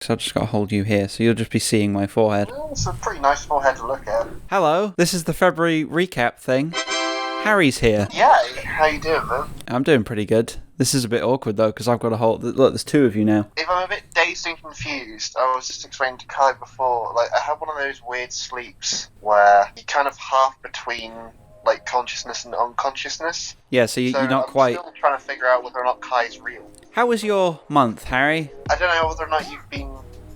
So I've just got to hold you here, so you'll just be seeing my forehead. Well, it's a pretty nice forehead to look at. Hello, this is the February recap thing. Harry's here. Yeah, how you doing, man? I'm doing pretty good. This is a bit awkward, though, because I've got to hold... Look, there's two of you now. If I'm a bit dazed and confused, I was just explaining to Kai before, like, I have one of those weird sleeps where you kind of half between, like, consciousness and unconsciousness. Yeah, so you're not quite... I'm still trying to figure out whether or not Kai's real. How was your month, Harry? I don't know whether or not you've been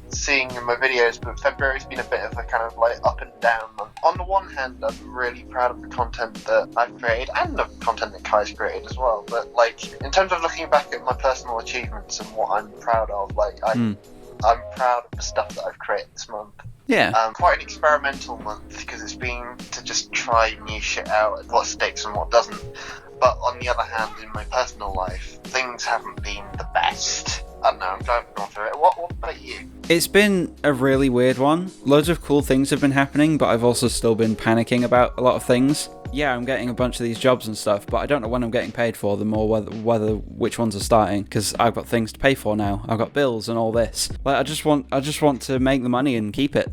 seeing in my videos, but February's been a bit of a kind of like up and down month. On the one hand, I'm really proud of the content that I've created and the content that Kai's created as well. But like, in terms of looking back at my personal achievements and what I'm proud of, like I'm proud of the stuff that I've created this month. Yeah. Quite an experimental month because it's been to just try new shit out and what sticks and what doesn't. But on the other hand, in my personal life, things haven't been the best. I don't know, I'm driving on through it. What about you? It's been a really weird one. Loads of cool things have been happening, but I've also still been panicking about a lot of things. Yeah, I'm getting a bunch of these jobs and stuff, but I don't know when I'm getting paid for them or whether which ones are starting, because I've got things to pay for now. I've got bills and all this. Like, I just want to make the money and keep it.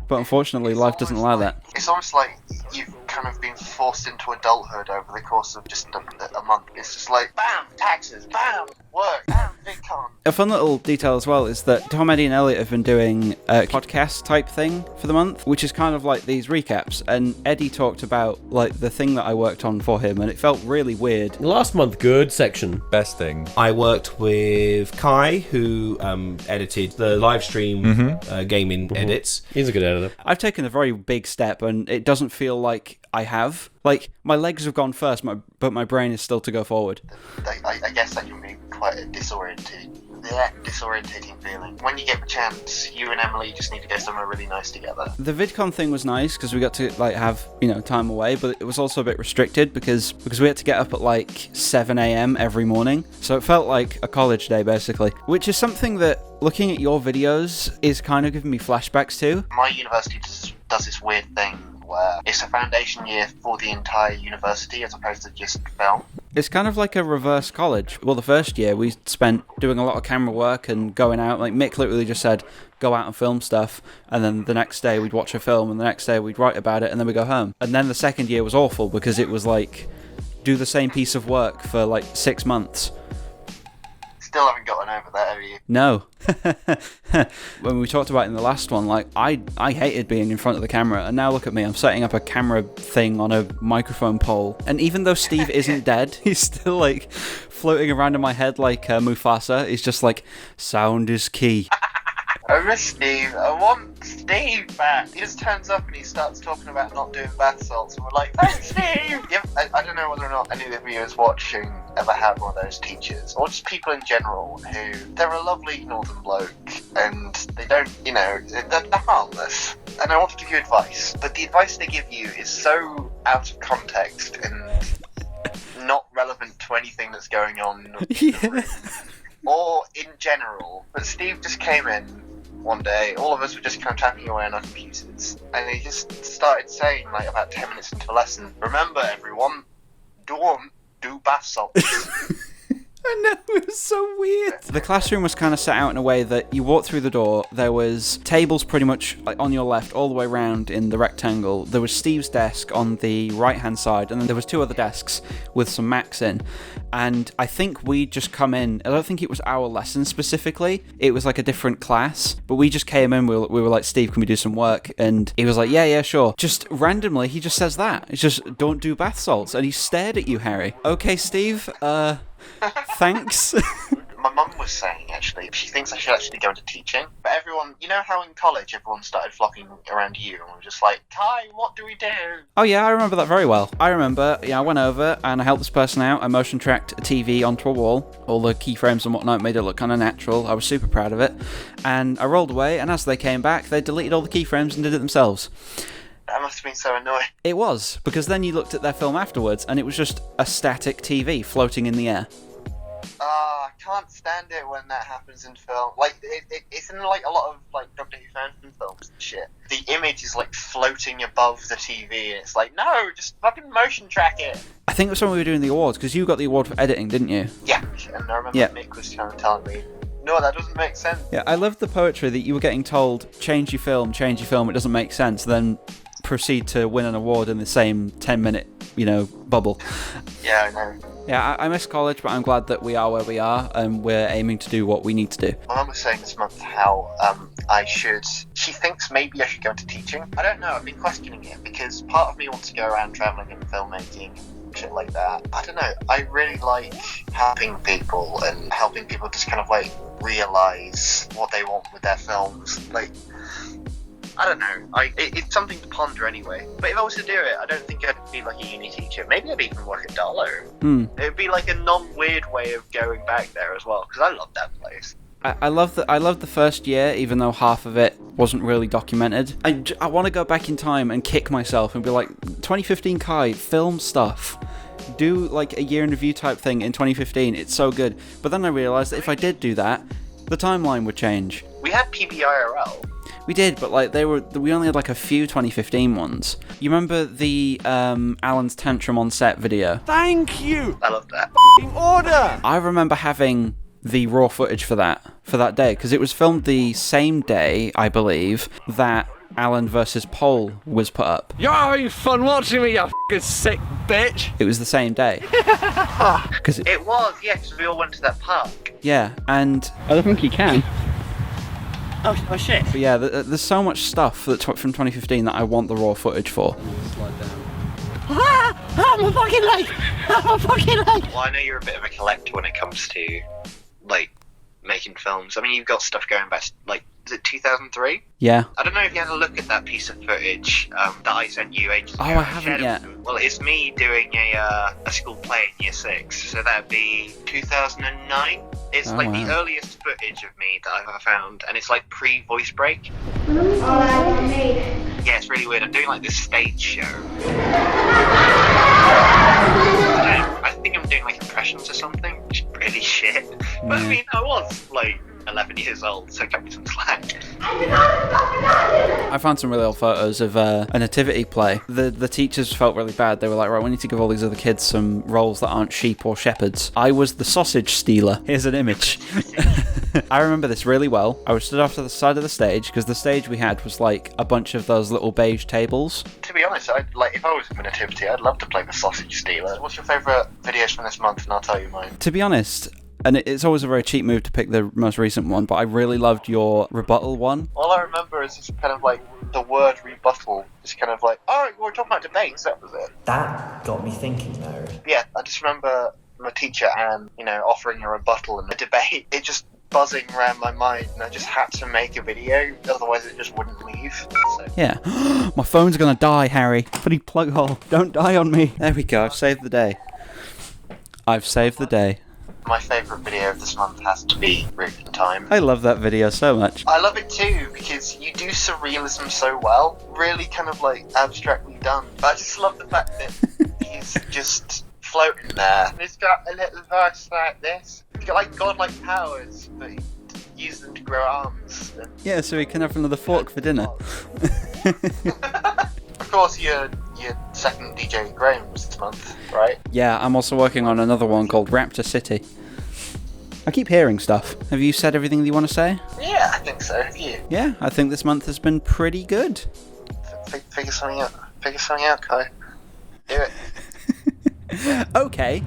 But unfortunately, life doesn't allow that. It's almost like you've kind of been forced into adulthood over the course of just a month. It's just like, bam, taxes, bam, work, bam, VidCon. A fun little detail as well is that Tom, Eddie and Elliot have been doing a podcast type thing for the month, which is kind of like these recaps. And Eddie talked about like the thing that I worked on for him, and it felt really weird. Last month, good section. Best thing. I worked with Kai, who edited the live stream gaming edits. He's a good editor. I've taken a very big step, and it doesn't feel like I have. Like, my legs have gone first, but my brain is still to go forward. I guess that can be quite a disorientating feeling. When you get the chance, you and Emily just need to go somewhere really nice together. The VidCon thing was nice because we got to like have time away, but it was also a bit restricted because we had to get up at like 7 a.m. every morning, so it felt like a college day basically, which is something that looking at your videos is kind of giving me flashbacks to. My university does this weird thing where it's a foundation year for the entire university as opposed to just film. It's kind of like a reverse college. Well, the first year we spent doing a lot of camera work and going out. Like Mick literally just said, go out and film stuff, and then the next day we'd watch a film, and the next day we'd write about it, and then we'd go home. And then the second year was awful because it was like, do the same piece of work for like 6 months. Still haven't gotten over that, have you? No. When we talked about it in the last one, like I hated being in front of the camera, and now look at me, I'm setting up a camera thing on a microphone pole, and even though Steve isn't dead, he's still like floating around in my head like Mufasa. He's just like, sound is key. I miss Steve. I want Steve back. He just turns up and he starts talking about not doing bath salts, and we're like, thanks, Steve! Yeah, I don't know whether or not any of the viewers watching ever had one of those teachers, or just people in general, who, they're a lovely northern bloke, and they don't, they're harmless. And I want to give you advice, but the advice they give you is so out of context and not relevant to anything that's going on. Yeah. Or in general. But Steve just came in one day, all of us were just kind of tapping away on our computers, and he just started saying, like, about 10 minutes into the lesson, remember everyone, don't do bath salts. I know, it was so weird. The classroom was kind of set out in a way that you walked through the door, there was tables pretty much like on your left all the way around in the rectangle. There was Steve's desk on the right hand side, and then there was 2 other desks with some Macs in. And I think we'd just come in, I don't think it was our lesson specifically, it was like a different class, but we just came in, we were like, Steve, can we do some work? And he was like, yeah, sure. Just randomly, he just says that. It's just, don't do bath salts. And he stared at you, Harry. Okay, Steve, thanks. My mum was saying, actually, she thinks I should actually go into teaching. But everyone, you know how in college everyone started flocking around you and we were just like, Kai, what do we do? Oh yeah, I remember that very well. I remember, I went over and I helped this person out. I motion tracked a TV onto a wall. All the keyframes and whatnot made it look kind of natural. I was super proud of it. And I rolled away, and as they came back, they deleted all the keyframes and did it themselves. That must have been so annoying. It was, because then you looked at their film afterwards and it was just a static TV floating in the air. I can't stand it when that happens in film. Like, it's in like a lot of like Doctor Who fan films and shit. The image is like floating above the TV, and it's like, no, just fucking motion track it. I think it was when we were doing the awards, because you got the award for editing, didn't you? Yeah, and I remember Mick was kind of telling me, No, that doesn't make sense. Yeah, I love the poetry that you were getting told, change your film, it doesn't make sense, then proceed to win an award in the same 10-minute, bubble. Yeah, I know. Yeah, I miss college, but I'm glad that we are where we are, and we're aiming to do what we need to do. My mum was saying this month how she thinks maybe I should go into teaching. I don't know, I've been questioning it, because part of me wants to go around travelling and filmmaking, shit like that. I don't know, I really like helping people and helping people just kind of like realise what they want with their films. Like, I don't know, it's something to ponder anyway. But if I was to do it, I don't think I'd be like a uni teacher. Maybe I'd even work at Darlow. It would be like a non-weird way of going back there as well, because I love that place. I love the first year, even though half of it wasn't really documented. I want to go back in time and kick myself and be like, 2015 Kai, film stuff. Do like a year in review type thing in 2015. It's so good. But then I realised that if I did do that, the timeline would change. We had PBIRL. We did, but like we only had like a few 2015 ones. You remember the Alan's tantrum on set video? Thank you! I love that. Order! I remember having the raw footage for that day, because it was filmed the same day, I believe, that Alan versus Pole was put up. You're having fun watching me, you f***ing sick bitch! It was the same day. Cause It was, yeah, because we all went to that park. yeah, and I don't think you can. Oh shit. but yeah, there's so much stuff from 2015 that I want the raw footage for. I'm a fucking late! I'm a fucking late! Well, I know you're a bit of a collector when it comes to, like, making films. I mean, you've got stuff going back, like, is it 2003? Yeah. I don't know if you had a look at that piece of footage that I sent you ages ago. Oh, I haven't yet. Well, it's me doing a school play in year 6, so that'd be 2009. It's Oh, like wow. the earliest footage of me that I've ever found, and it's like pre-voice break. Yeah, it's really weird. I'm doing like this stage show. I think I'm doing like impressions or something, which is really shit. But I mean, I was like 11 years old, so cut me some slack. I found some really old photos of a nativity play. The teachers felt really bad. They were like, right, we need to give all these other kids some roles that aren't sheep or shepherds. I was the sausage stealer. Here's an image. I remember this really well. I was stood off to the side of the stage, because the stage we had was like a bunch of those little beige tables. To be honest, if I was in the nativity, I'd love to play the sausage stealer. What's your favourite videos from this month, and I'll tell you mine. To be honest, and it's always a very cheap move to pick the most recent one, but I really loved your rebuttal one. All I remember is just kind of like the word rebuttal. It's kind of like, oh, we were talking about debates, that was it. That got me thinking though. Yeah, I just remember my teacher and, offering a rebuttal in a debate. It just buzzing around my mind, and I just had to make a video, otherwise it just wouldn't leave. So. Yeah. My phone's gonna die, Harry. Bloody plug hole. Don't die on me. There we go. I've saved the day. I've saved the day. My favourite video of this month has to be Root in Time. I love that video so much. I love it too, because you do surrealism so well. Really kind of like abstractly done. But I just love the fact that he's just floating there. And he's got a little verse like this. He's got like godlike powers, but he uses them to grow arms. And Yeah, so we can have another fork for dinner. of course, your second DJ Graham was this month, right? Yeah, I'm also working on another one called Raptor City. I keep hearing stuff. Have you said everything that you want to say? Yeah, I think so. Have you? Yeah, I think this month has been pretty good. Figure something out. Figure something out, Kai. Do it. Okay.